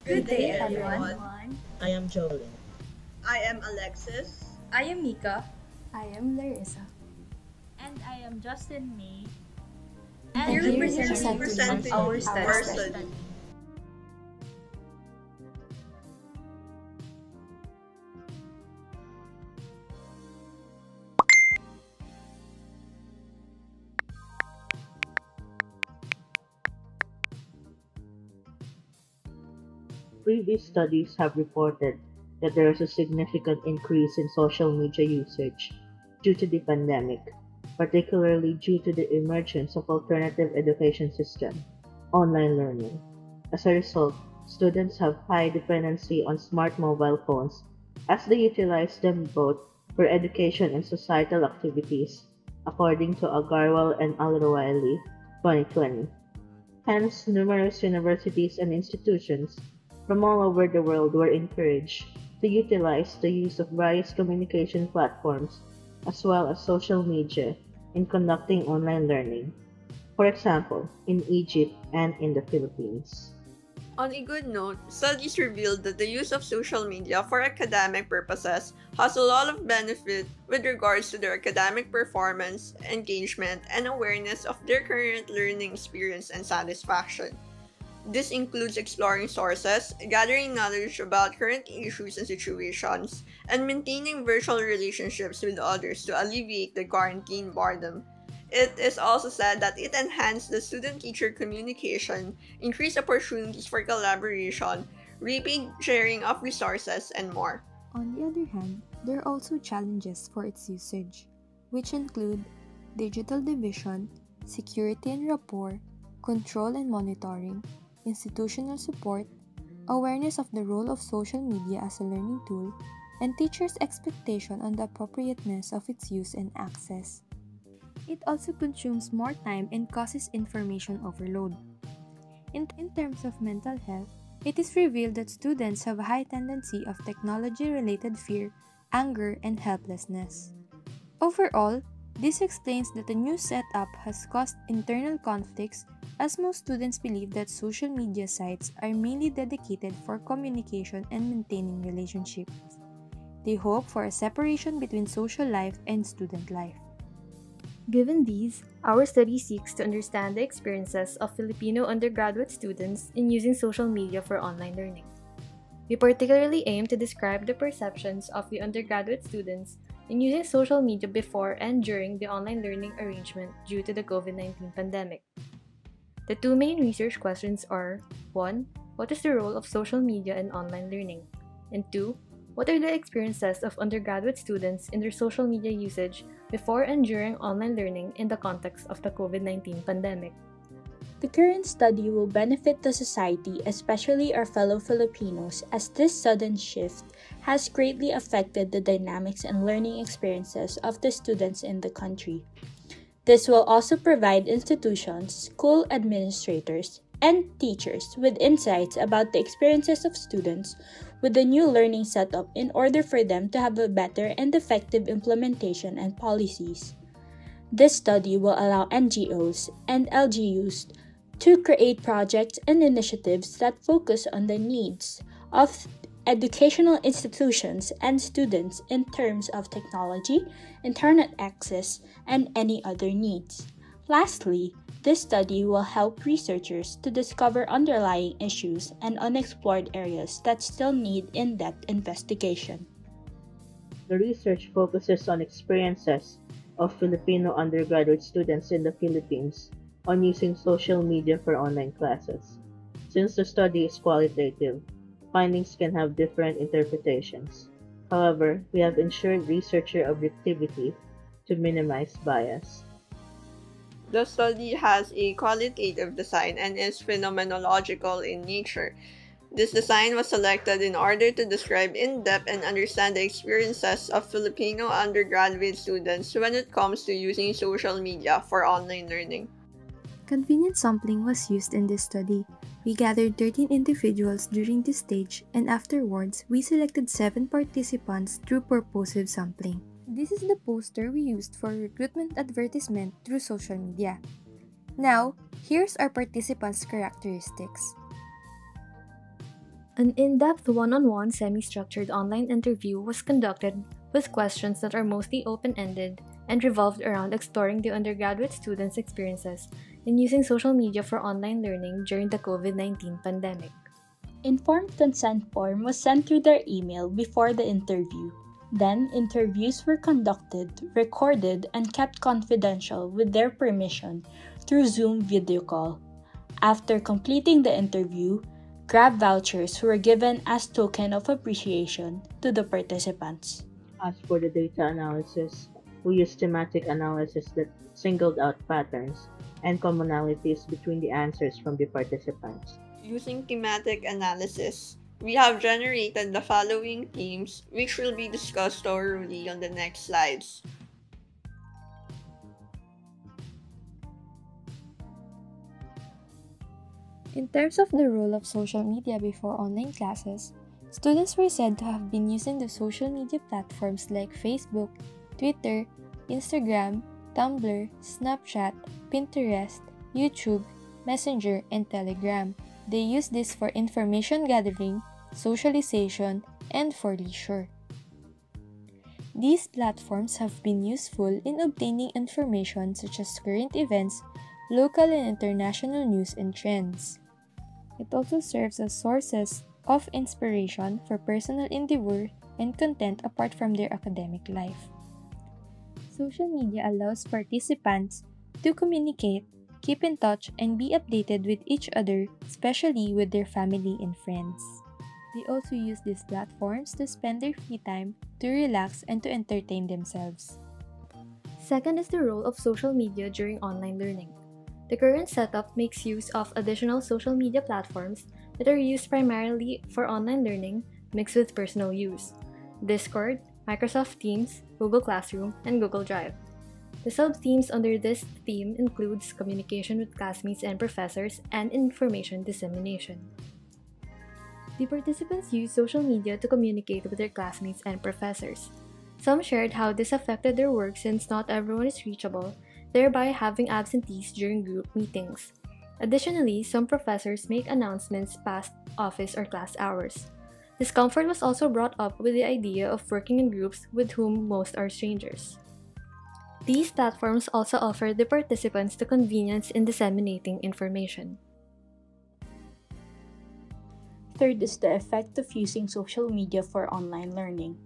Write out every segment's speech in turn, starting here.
Good day, everyone. I am Jovelyn. I am Alexis. I am Micah. I am Larissa. And I am Justine Mae. And Here here representing representing our our study. study. Previous studies have reported that there is a significant increase in social media usage due to the pandemic, particularly due to the emergence of alternative education system, online learning. As a result, students have high dependency on smart mobile phones as they utilize them both for education and societal activities, according to Agarwal and Alrawali, 2020. Hence, numerous universities and institutions from all over the world were encouraged to utilize the use of various communication platforms as well as social media in conducting online learning. For example, in Egypt and in the Philippines. On a good note, studies revealed that the use of social media for academic purposes has a lot of benefit with regards to their academic performance, engagement, and awareness of their current learning experience and satisfaction. This includes exploring sources, gathering knowledge about current issues and situations, and maintaining virtual relationships with others to alleviate the quarantine boredom. It is also said that it enhanced the student-teacher communication, increased opportunities for collaboration, rapid sharing of resources, and more. On the other hand, there are also challenges for its usage, which include digital division, security and rapport, control and monitoring, institutional support, awareness of the role of social media as a learning tool, and teachers' expectation on the appropriateness of its use and access. It also consumes more time and causes information overload. In terms of mental health, it is revealed that students have a high tendency of technology-related fear, anger, and helplessness. Overall, this explains that the new setup has caused internal conflicts as most students believe that social media sites are mainly dedicated for communication and maintaining relationships. They hope for a separation between social life and student life. Given these, our study seeks to understand the experiences of Filipino undergraduate students in using social media for online learning. We particularly aim to describe the perceptions of the undergraduate students in using social media before and during the online learning arrangement due to the COVID-19 pandemic. The two main research questions are 1. What is the role of social media in online learning? And 2. What are the experiences of undergraduate students in their social media usage before and during online learning in the context of the COVID-19 pandemic? The current study will benefit the society, especially our fellow Filipinos, as this sudden shift has greatly affected the dynamics and learning experiences of the students in the country. This will also provide institutions, school administrators, and teachers with insights about the experiences of students with the new learning setup in order for them to have a better and effective implementation and policies. This study will allow NGOs and LGUs to create projects and initiatives that focus on the needs of educational institutions and students in terms of technology, internet access, and any other needs. Lastly, this study will help researchers to discover underlying issues and unexplored areas that still need in-depth investigation. The research focuses on experiences of Filipino undergraduate students in the Philippines on using social media for online classes. Since the study is qualitative, findings can have different interpretations. However, we have ensured researcher objectivity to minimize bias. The study has a qualitative design and is phenomenological in nature. This design was selected in order to describe in depth and understand the experiences of Filipino undergraduate students when it comes to using social media for online learning. Convenient sampling was used in this study. We gathered 13 individuals during this stage, and afterwards, we selected 7 participants through purposive sampling. This is the poster we used for recruitment advertisement through social media. Now, here's our participants' characteristics. An in-depth one-on-one semi-structured online interview was conducted with questions that are mostly open-ended and revolved around exploring the undergraduate students' experiences in using social media for online learning during the COVID-19 pandemic. Informed consent form was sent through their email before the interview. Then, interviews were conducted, recorded, and kept confidential with their permission through Zoom video call. After completing the interview, Grab vouchers were given as token of appreciation to the participants. As for the data analysis, we used thematic analysis that singled out patterns and commonalities between the answers from the participants. Using thematic analysis, we have generated the following themes, which will be discussed thoroughly on the next slides. In terms of the role of social media before online classes, students were said to have been using the social media platforms like Facebook, Twitter, Instagram, Tumblr, Snapchat, Pinterest, YouTube, Messenger, and Telegram. They use this for information gathering, socialization, and for leisure. These platforms have been useful in obtaining information such as current events, local and international news and trends. It also serves as sources of inspiration for personal endeavor and content apart from their academic life. Social media allows participants to communicate, keep in touch, and be updated with each other, especially with their family and friends. They also use these platforms to spend their free time, to relax, and to entertain themselves. Second is the role of social media during online learning. The current setup makes use of additional social media platforms that are used primarily for online learning mixed with personal use: Discord, Microsoft Teams, Google Classroom, and Google Drive. The sub-themes under this theme includes communication with classmates and professors and information dissemination. The participants use social media to communicate with their classmates and professors. Some shared how this affected their work since not everyone is reachable, thereby having absentees during group meetings. Additionally, some professors make announcements past office or class hours. Discomfort was also brought up with the idea of working in groups with whom most are strangers. These platforms also offer the participants the convenience in disseminating information. Third is the effect of using social media for online learning,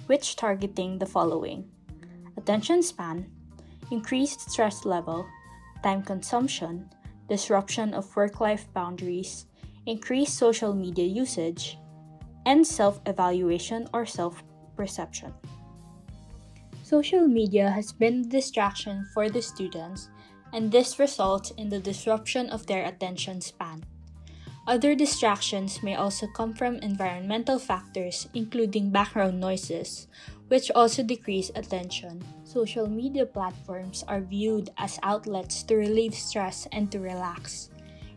which targeting the following: attention span, increased stress level, time consumption, disruption of work-life boundaries, increased social media usage, and self-evaluation or self-perception. Social media has been a distraction for the students, and this results in the disruption of their attention span. Other distractions may also come from environmental factors, including background noises, which also decrease attention. Social media platforms are viewed as outlets to relieve stress and to relax.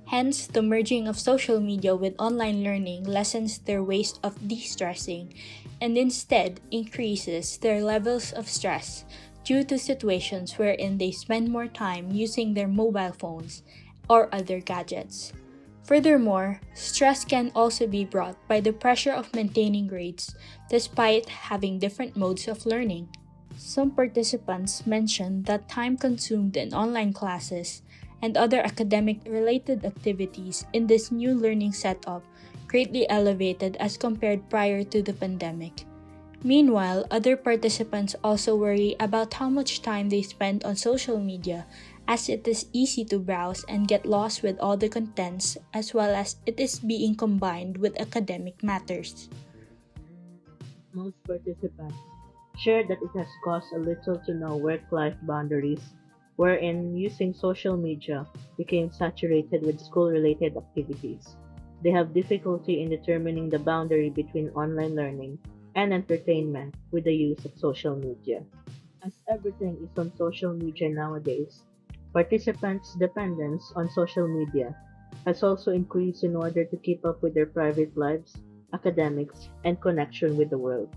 Hence, the merging of social media with online learning lessens their ways of de-stressing and instead increases their levels of stress due to situations wherein they spend more time using their mobile phones or other gadgets. Furthermore, stress can also be brought by the pressure of maintaining grades despite having different modes of learning. Some participants mentioned that time consumed in online classes and other academic-related activities in this new learning setup greatly elevated as compared prior to the pandemic. Meanwhile, other participants also worry about how much time they spend on social media, as it is easy to browse and get lost with all the contents, as well as it is being combined with academic matters. Most participants shared that it has caused a little to no work-life boundaries, wherein using social media became saturated with school-related activities. They have difficulty in determining the boundary between online learning and entertainment with the use of social media. As everything is on social media nowadays, participants' dependence on social media has also increased in order to keep up with their private lives, academics, and connection with the world.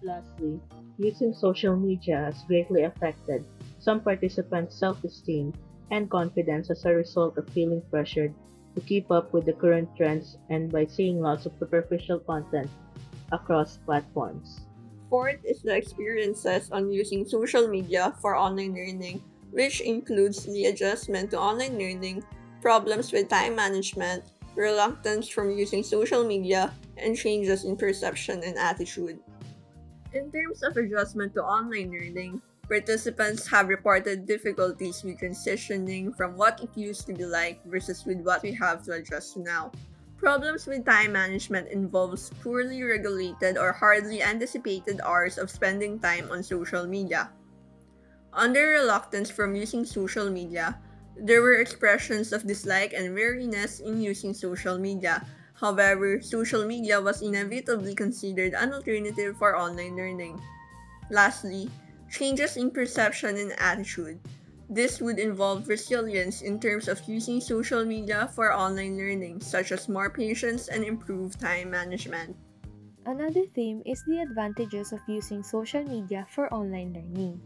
Lastly, using social media has greatly affected some participants' self-esteem and confidence as a result of feeling pressured to keep up with the current trends and by seeing lots of superficial content across platforms. Fourth is the experiences on using social media for online learning, which includes the adjustment to online learning, problems with time management, reluctance from using social media, and changes in perception and attitude. In terms of adjustment to online learning, participants have reported difficulties with transitioning from what it used to be like versus with what we have to adjust to now. Problems with time management involves poorly regulated or hardly anticipated hours of spending time on social media. Under reluctance from using social media, there were expressions of dislike and weariness in using social media. However, social media was inevitably considered an alternative for online learning. Lastly, changes in perception and attitude. This would involve resilience in terms of using social media for online learning, such as more patience and improved time management. Another theme is the advantages of using social media for online learning.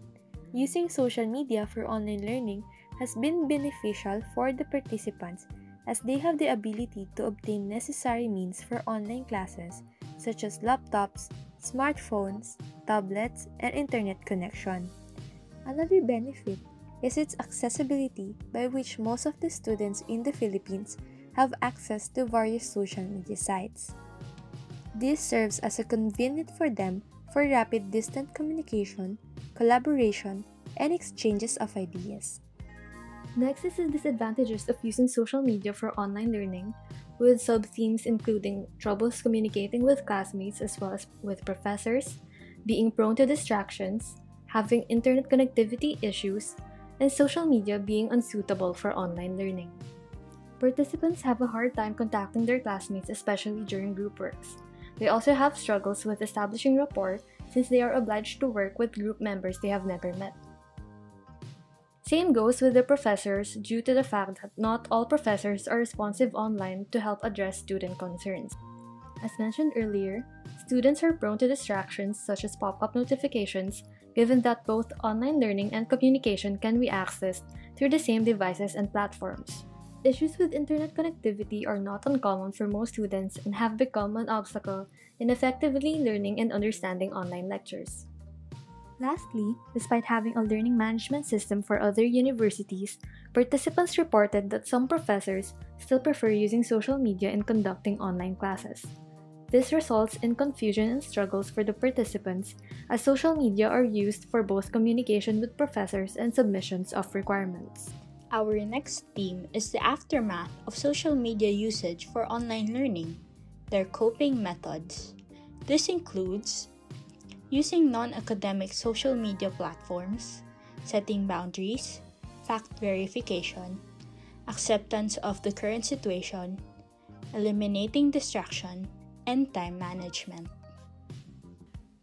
Using social media for online learning has been beneficial for the participants as they have the ability to obtain necessary means for online classes such as laptops, smartphones, tablets, and internet connection. Another benefit is its accessibility by which most of the students in the Philippines have access to various social media sites. This serves as a convenient for them for rapid distant communication, collaboration, and exchanges of ideas. Next is the disadvantages of using social media for online learning, with sub-themes including troubles communicating with classmates as well as with professors, being prone to distractions, having internet connectivity issues, and social media being unsuitable for online learning. Participants have a hard time contacting their classmates, especially during group works. They also have struggles with establishing rapport since they are obliged to work with group members they have never met. Same goes with the professors due to the fact that not all professors are responsive online to help address student concerns. As mentioned earlier, students are prone to distractions such as pop-up notifications, given that both online learning and communication can be accessed through the same devices and platforms. Issues with internet connectivity are not uncommon for most students and have become an obstacle in effectively learning and understanding online lectures. Lastly, despite having a learning management system for other universities, participants reported that some professors still prefer using social media in conducting online classes. This results in confusion and struggles for the participants as social media are used for both communication with professors and submissions of requirements. Our next theme is the aftermath of social media usage for online learning, their coping methods. This includes using non-academic social media platforms, setting boundaries, fact verification, acceptance of the current situation, eliminating distraction, and time management.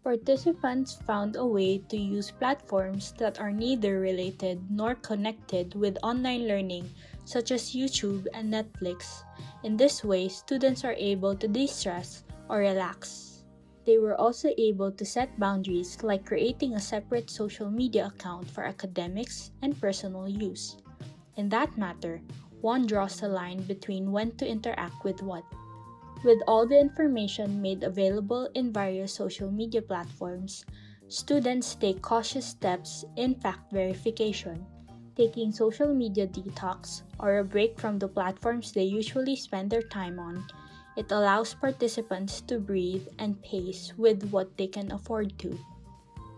Participants found a way to use platforms that are neither related nor connected with online learning, such as YouTube and Netflix. In this way, students are able to de-stress or relax. They were also able to set boundaries like creating a separate social media account for academics and personal use. In that matter, one draws the line between when to interact with what. With all the information made available in various social media platforms, students take cautious steps in fact verification, taking social media detox or a break from the platforms they usually spend their time on. It allows participants to breathe and pace with what they can afford to.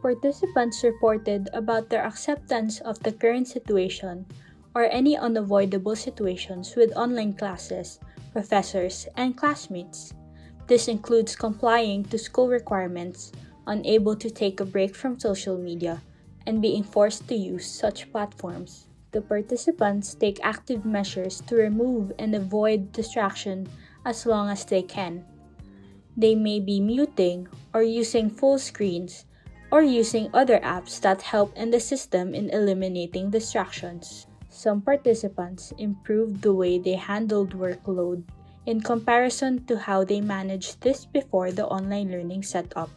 Participants reported about their acceptance of the current situation or any unavoidable situations with online classes, professors, and classmates. This includes complying to school requirements, unable to take a break from social media, and being forced to use such platforms. The participants take active measures to remove and avoid distraction as long as they can. They may be muting or using full screens or using other apps that help in the system in eliminating distractions. Some participants improved the way they handled workload in comparison to how they managed this before the online learning setup.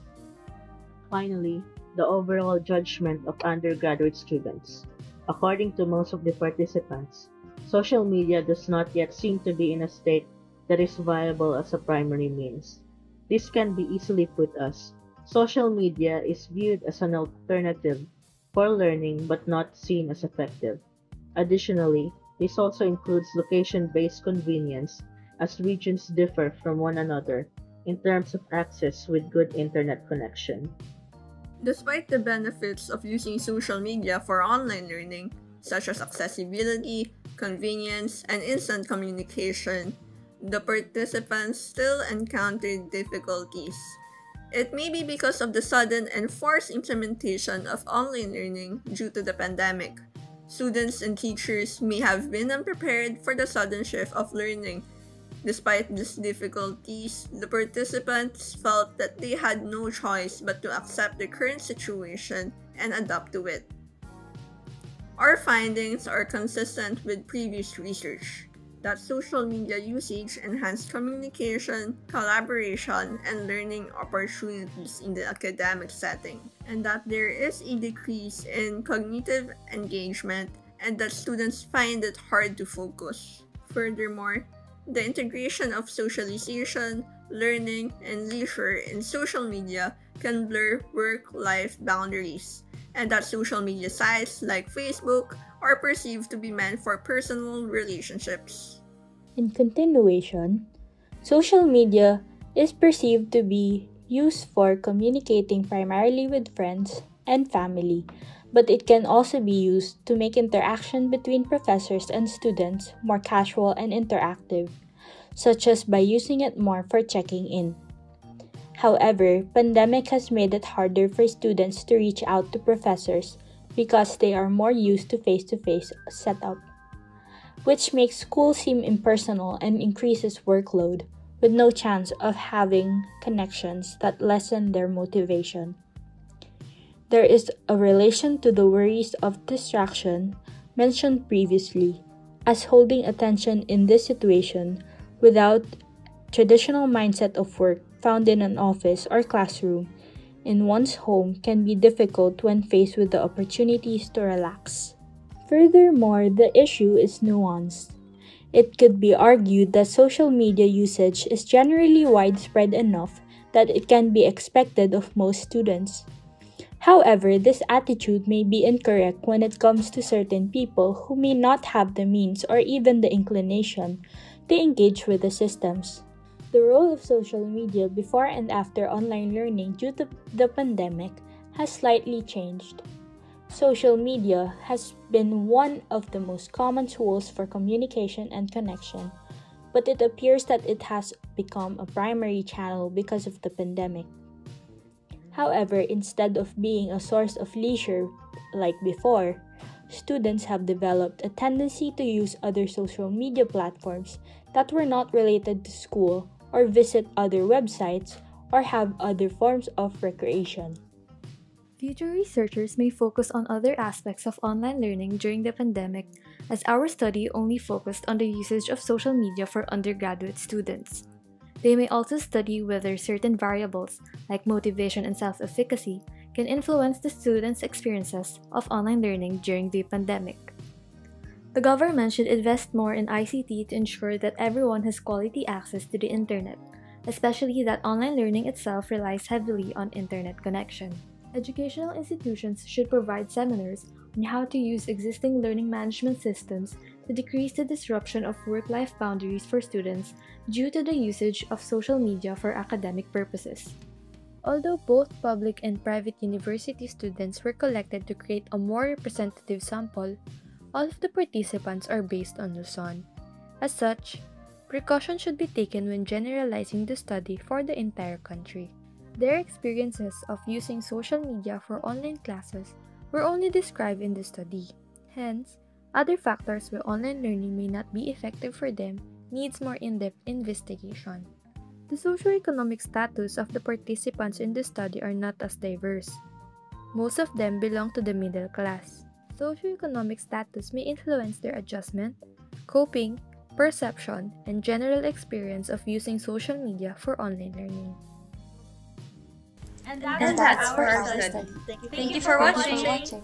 Finally, the overall judgment of undergraduate students. According to most of the participants, social media does not yet seem to be in a state that is viable as a primary means. This can be easily put as social media is viewed as an alternative for learning but not seen as effective. Additionally, this also includes location-based convenience as regions differ from one another in terms of access with good internet connection. Despite the benefits of using social media for online learning, such as accessibility, convenience, and instant communication, the participants still encountered difficulties. It may be because of the sudden and forced implementation of online learning due to the pandemic. Students and teachers may have been unprepared for the sudden shift of learning. Despite these difficulties, the participants felt that they had no choice but to accept the current situation and adapt to it. Our findings are consistent with previous research that social media usage enhanced communication, collaboration, and learning opportunities in the academic setting, and that there is a decrease in cognitive engagement and that students find it hard to focus. Furthermore, the integration of socialization, learning, and leisure in social media can blur work-life boundaries, and that social media sites like Facebook are perceived to be meant for personal relationships. In continuation, social media is perceived to be used for communicating primarily with friends and family, but it can also be used to make interaction between professors and students more casual and interactive, such as by using it more for checking in. However, pandemic has made it harder for students to reach out to professors because they are more used to face-to-face setup, which makes school seem impersonal and increases workload with no chance of having connections that lessen their motivation. There is a relation to the worries of distraction mentioned previously, as holding attention in this situation without traditional mindset of work found in an office or classroom in one's home can be difficult when faced with the opportunities to relax. Furthermore, the issue is nuanced. It could be argued that social media usage is generally widespread enough that it can be expected of most students. However, this attitude may be incorrect when it comes to certain people who may not have the means or even the inclination to engage with the systems. The role of social media before and after online learning due to the pandemic has slightly changed. Social media has been one of the most common tools for communication and connection, but it appears that it has become a primary channel because of the pandemic. However, instead of being a source of leisure like before, students have developed a tendency to use other social media platforms that were not related to school or visit other websites or have other forms of recreation. Future researchers may focus on other aspects of online learning during the pandemic, as our study only focused on the usage of social media for undergraduate students. They may also study whether certain variables, like motivation and self-efficacy, can influence the students' experiences of online learning during the pandemic. The government should invest more in ICT to ensure that everyone has quality access to the internet, especially that online learning itself relies heavily on internet connection. Educational institutions should provide seminars on how to use existing learning management systems to decrease the disruption of work-life boundaries for students due to the usage of social media for academic purposes. Although both public and private university students were collected to create a more representative sample, all of the participants are based on Luzon. As such, precaution should be taken when generalizing the study for the entire country. Their experiences of using social media for online classes were only described in the study. Hence, other factors where online learning may not be effective for them needs more in-depth investigation. The socioeconomic status of the participants in the study are not as diverse. Most of them belong to the middle class. Socioeconomic status may influence their adjustment, coping, perception, and general experience of using social media for online learning. And that's for our study. Thank you for watching.